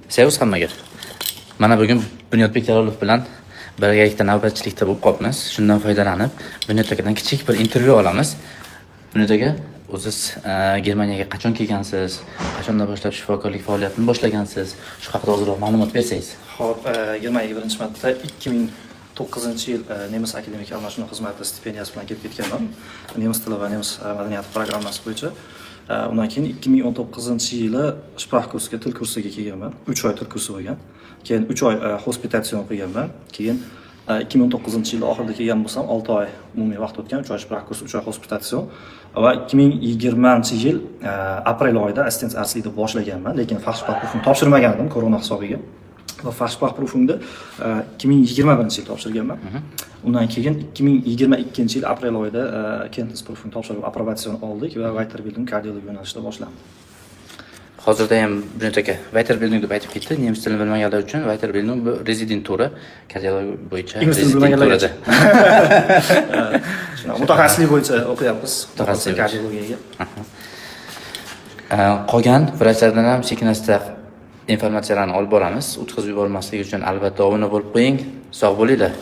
Sevuz hammaga. Mana bugun Bunyod Bekjalolov bilan birgalikda navbatchilikda bo'lib qolamiz. Shundan foydalanib, Bunyod akadan kichik bir intervyu olamiz. Bunyod aka, o'ziz Germaniyaga qachon kelgansiz? Qachondan boshlab shifokorlik faoliyatini boshlagansiz? Shu haqida ozroq ma'lumot bersangiz. Xo'p, Germaniyaga birinchi marta 2009-yil Nemis akademik almashinuv xizmati stipendiyasi bilan kelib ketganman. Nemis tili va nemis madaniyati programmasi bo'yicha. Undan keyin 2019-yili Sprachkursga, til kursiga kelganman. 3 oy til kursi bo'lgan. Keyin 3 oy hospitatsion qilganman. Keyin 2019-yil oxirida kelgan bo'lsam 6 oy umumiy vaqt o'tgan, 3 oy Sprachkurs, 3 oy hospitatsion va 2020-yil aprel oyida assistent arslikni boshlaganman, lekin Fachsprachprüfung topshirmagan edim korona hisobiga. Va Fachsprachprüfungni 2021-yil topshirganman. Undan keyin 2022-yil aprel oyida Kenntnisprüfung topshirib approbatsion oldik va Weiterbildung kardiologiya yo'nalishida boshladim. Hozirda ham Bunyod aka Weiterbildung deb aytib ketdi. Nemis tilini bilmaganlar uchun Weiterbildung bu rezidentura kardiologiya bo'yicha rezidenturada. Mutaxassislik bo'yicha o'qiyapmiz. Mutaxassislik kardiologiyaga. Qolgan vrachlardan ham sekin-asta informatsiyalarni olib boramiz. O'tkazib yubormaslik uchun albatta obuna bo'lib qo'ying. Sog' bo'linglar.